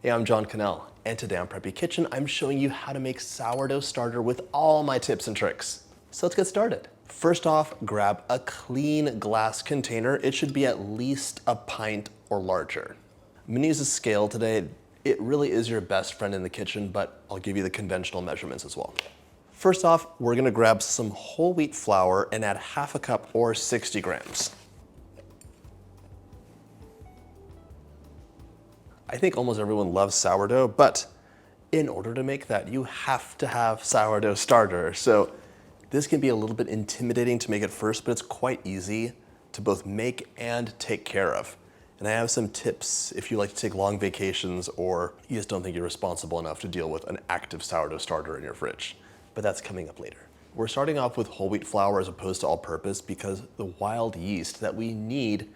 Hey, I'm John Cannell, and today on Preppy Kitchen, I'm showing you how to make sourdough starter with all my tips and tricks. So let's get started. First off, grab a clean glass container. It should be at least a pint or larger. I'm gonna use a scale today. It really is your best friend in the kitchen, but I'll give you the conventional measurements as well. First off, we're gonna grab some whole wheat flour and add half a cup or 60 grams. I think almost everyone loves sourdough, but in order to make that, you have to have sourdough starter. So this can be a little bit intimidating to make at first, but it's quite easy to both make and take care of. And I have some tips if you like to take long vacations or you just don't think you're responsible enough to deal with an active sourdough starter in your fridge. But that's coming up later. We're starting off with whole wheat flour as opposed to all-purpose because the wild yeast that we need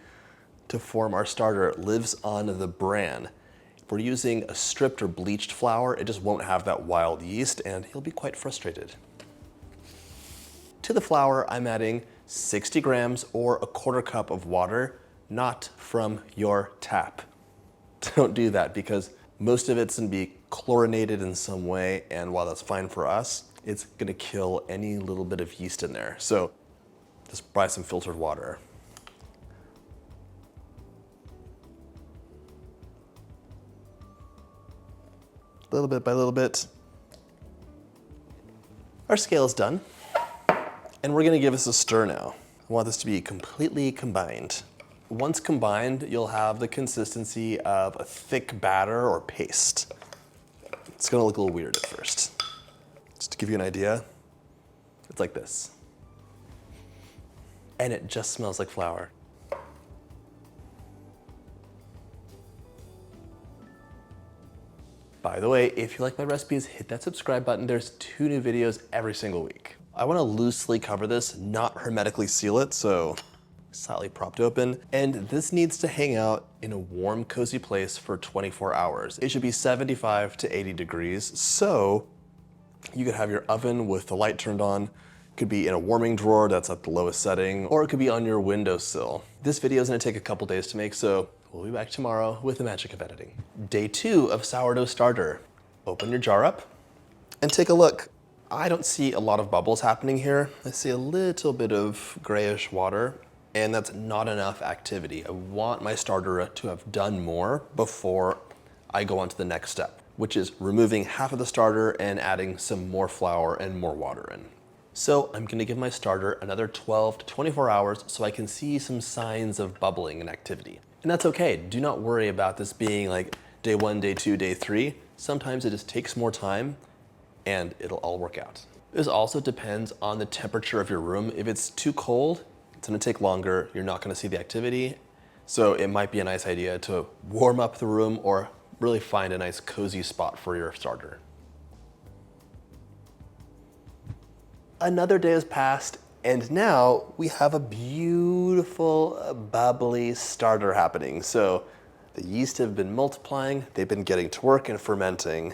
to form our starter lives on the bran. If we're using a stripped or bleached flour, it just won't have that wild yeast and you'll be quite frustrated. To the flour, I'm adding 60 grams or a quarter cup of water, not from your tap. Don't do that because most of it's gonna be chlorinated in some way, and while that's fine for us, it's gonna kill any little bit of yeast in there. So just buy some filtered water. Little bit by little bit. Our scale is done. And we're gonna give this a stir now. I want this to be completely combined. Once combined, you'll have the consistency of a thick batter or paste. It's gonna look a little weird at first. Just to give you an idea, it's like this. And it just smells like flour. By the way, if you like my recipes, hit that subscribe button. There's 2 new videos every single week. I wanna loosely cover this, not hermetically seal it, so slightly propped open. And this needs to hang out in a warm, cozy place for 24 hours. It should be 75 to 80 degrees, so you could have your oven with the light turned on. Could be in a warming drawer that's at the lowest setting, or it could be on your windowsill. This video is gonna take a couple days to make, so we'll be back tomorrow with the magic of editing. Day 2 of sourdough starter. Open your jar up and take a look. I don't see a lot of bubbles happening here. I see a little bit of grayish water, and that's not enough activity. I want my starter to have done more before I go on to the next step, which is removing half of the starter and adding some more flour and more water in. So I'm gonna give my starter another 12 to 24 hours so I can see some signs of bubbling and activity. And that's okay. Do not worry about this being like day 1, day 2, day 3. Sometimes it just takes more time and it'll all work out. This also depends on the temperature of your room. If it's too cold, it's gonna take longer. You're not gonna see the activity. So it might be a nice idea to warm up the room or really find a nice cozy spot for your starter. Another day has passed, and now we have a beautiful bubbly starter happening. So the yeast have been multiplying, they've been getting to work and fermenting,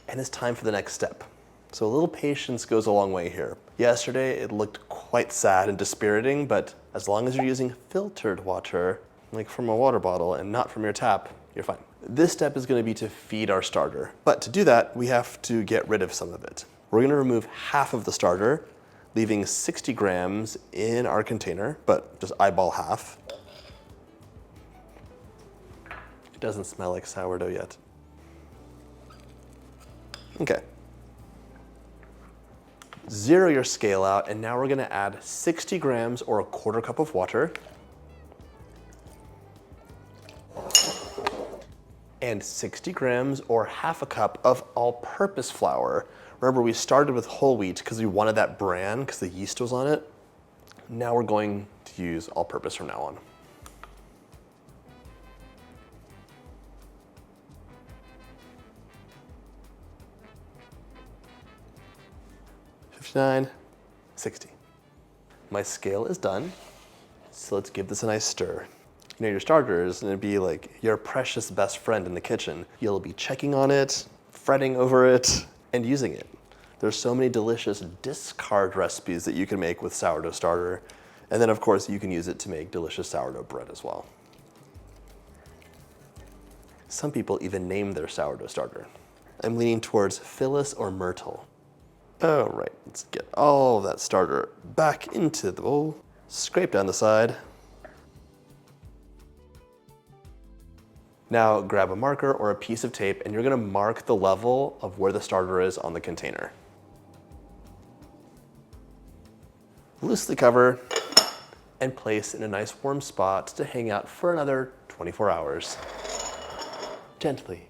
and it's time for the next step. So a little patience goes a long way here. Yesterday it looked quite sad and dispiriting, but as long as you're using filtered water, like from a water bottle and not from your tap, you're fine. This step is gonna be to feed our starter. But to do that, we have to get rid of some of it. We're gonna remove half of the starter, leaving 60 grams in our container, but just eyeball half. It doesn't smell like sourdough yet. Okay. Zero your scale out, and now we're gonna add 60 grams or a quarter cup of water. And 60 grams or half a cup of all-purpose flour. Remember, we started with whole wheat because we wanted that bran because the yeast was on it. Now we're going to use all-purpose from now on. 59, 60. My scale is done, so let's give this a nice stir. You know, your starter is gonna be like your precious best friend in the kitchen. You'll be checking on it, fretting over it, and using it. There's so many delicious discard recipes that you can make with sourdough starter. And then of course you can use it to make delicious sourdough bread as well. Some people even name their sourdough starter. I'm leaning towards Phyllis or Myrtle. All right, let's get all of that starter back into the bowl. Scrape down the side. Now grab a marker or a piece of tape and you're gonna mark the level of where the starter is on the container. Loosely cover and place in a nice warm spot to hang out for another 24 hours. Gently.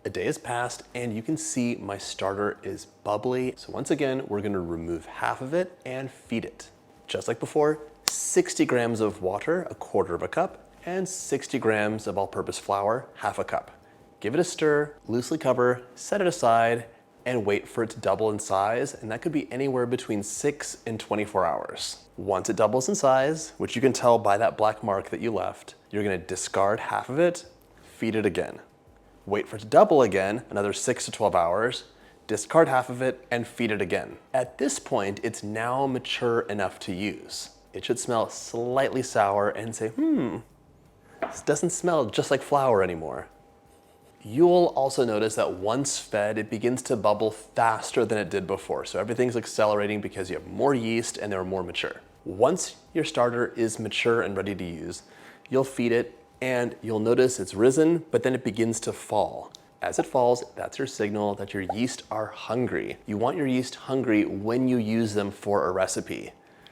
A day has passed and you can see my starter is bubbly. So once again, we're gonna remove half of it and feed it. Just like before, 60 grams of water, a quarter of a cup, and 60 grams of all-purpose flour, half a cup. Give it a stir, loosely cover, set it aside, and wait for it to double in size, and that could be anywhere between 6 and 24 hours. Once it doubles in size, which you can tell by that black mark that you left, you're gonna discard half of it, feed it again. Wait for it to double again, another 6 to 12 hours, discard half of it, and feed it again. At this point, it's now mature enough to use. It should smell slightly sour and say, this doesn't smell just like flour anymore. You'll also notice that once fed, it begins to bubble faster than it did before. So everything's accelerating because you have more yeast and they're more mature. Once your starter is mature and ready to use, you'll feed it and you'll notice it's risen, but then it begins to fall. As it falls, that's your signal that your yeast are hungry. You want your yeast hungry when you use them for a recipe.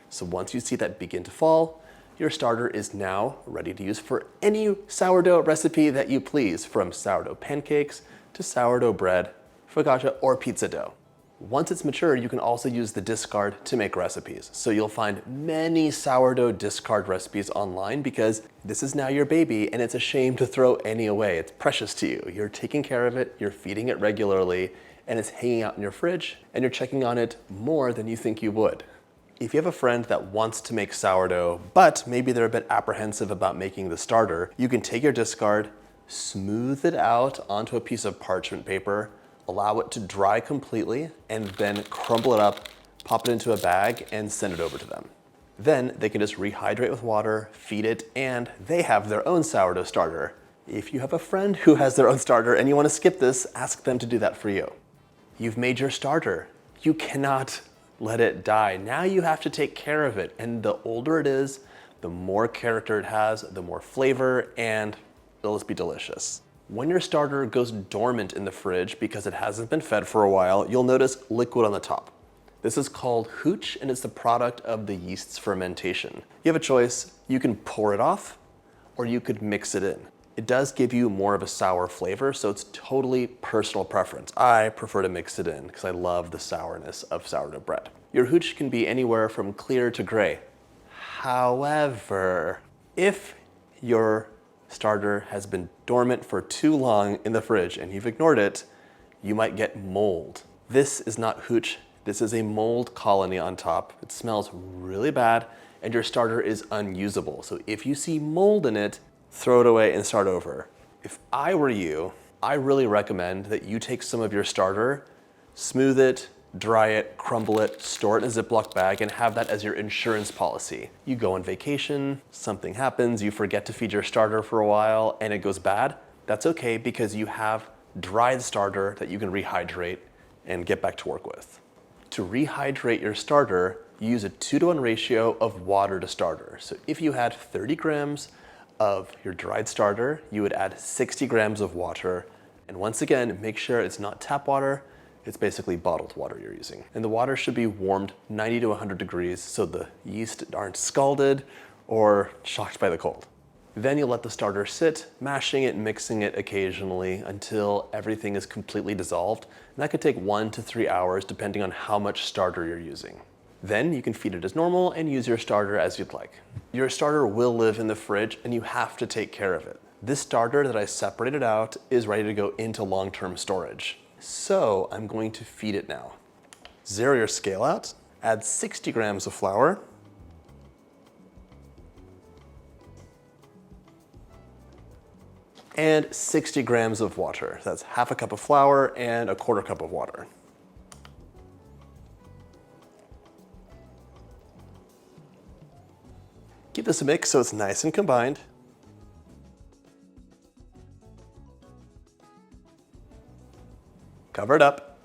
So once you see that begin to fall, your starter is now ready to use for any sourdough recipe that you please, from sourdough pancakes to sourdough bread, focaccia, or pizza dough. Once it's mature, you can also use the discard to make recipes. So you'll find many sourdough discard recipes online because this is now your baby and it's a shame to throw any away. It's precious to you. You're taking care of it, you're feeding it regularly, and it's hanging out in your fridge, and you're checking on it more than you think you would. If you have a friend that wants to make sourdough, but maybe they're a bit apprehensive about making the starter, you can take your discard, smooth it out onto a piece of parchment paper, allow it to dry completely, and then crumble it up, pop it into a bag, and send it over to them. Then they can just rehydrate with water, feed it, and they have their own sourdough starter. If you have a friend who has their own starter and you want to skip this, ask them to do that for you. You've made your starter. You cannot let it die. Now you have to take care of it. And the older it is, the more character it has, the more flavor, and it'll just be delicious. When your starter goes dormant in the fridge because it hasn't been fed for a while, you'll notice liquid on the top. This is called hooch, and it's the product of the yeast's fermentation. You have a choice. You can pour it off, or you could mix it in. It does give you more of a sour flavor, so it's totally personal preference. I prefer to mix it in because I love the sourness of sourdough bread. Your hooch can be anywhere from clear to gray. However, if your starter has been dormant for too long in the fridge and you've ignored it, you might get mold. This is not hooch, this is a mold colony on top. It smells really bad and your starter is unusable. So if you see mold in it, throw it away and start over. If I were you, I really recommend that you take some of your starter, smooth it, dry it, crumble it, store it in a Ziploc bag, and have that as your insurance policy. You go on vacation, something happens, you forget to feed your starter for a while, and it goes bad. That's okay because you have dried starter that you can rehydrate and get back to work with. To rehydrate your starter, you use a 2-to-1 ratio of water to starter. So if you had 30 grams of your dried starter, you would add 60 grams of water. And once again, make sure it's not tap water, it's basically bottled water you're using. And the water should be warmed 90 to 100 degrees so the yeast aren't scalded or shocked by the cold. Then you'll let the starter sit, mashing it, mixing it occasionally until everything is completely dissolved. And that could take 1 to 3 hours depending on how much starter you're using. Then you can feed it as normal and use your starter as you'd like. Your starter will live in the fridge and you have to take care of it. This starter that I separated out is ready to go into long-term storage. So I'm going to feed it now. Zero your scale out, add 60 grams of flour, and 60 grams of water. That's half a cup of flour and a quarter cup of water. Give this a mix so it's nice and combined. Cover it up,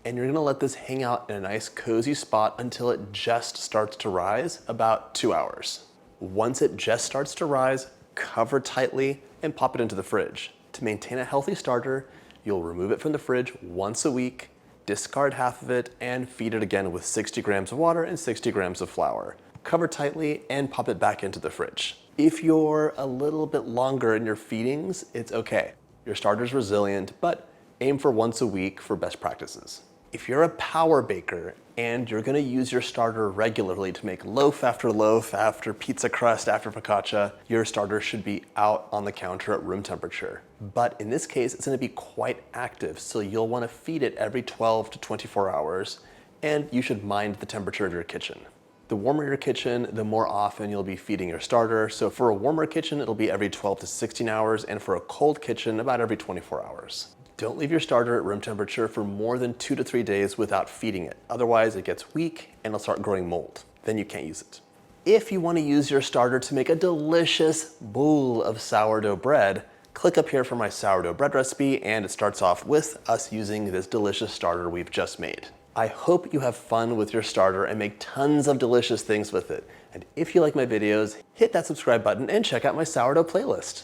and you're gonna let this hang out in a nice cozy spot until it just starts to rise, about 2 hours. Once it just starts to rise, cover tightly and pop it into the fridge. To maintain a healthy starter, you'll remove it from the fridge once a week, discard half of it, and feed it again with 60 grams of water and 60 grams of flour. Cover tightly and pop it back into the fridge. If you're a little bit longer in your feedings, it's okay. Your starter's resilient, but aim for once a week for best practices. If you're a power baker and you're gonna use your starter regularly to make loaf after pizza crust after focaccia, your starter should be out on the counter at room temperature. But in this case, it's gonna be quite active, so you'll wanna feed it every 12 to 24 hours, and you should mind the temperature of your kitchen. The warmer your kitchen, the more often you'll be feeding your starter. So for a warmer kitchen, it'll be every 12 to 16 hours, and for a cold kitchen, about every 24 hours. Don't leave your starter at room temperature for more than 2 to 3 days without feeding it. Otherwise, it gets weak and it'll start growing mold. Then you can't use it. If you want to use your starter to make a delicious bowl of sourdough bread, click up here for my sourdough bread recipe, and it starts off with us using this delicious starter we've just made. I hope you have fun with your starter and make tons of delicious things with it. And if you like my videos, hit that subscribe button and check out my sourdough playlist.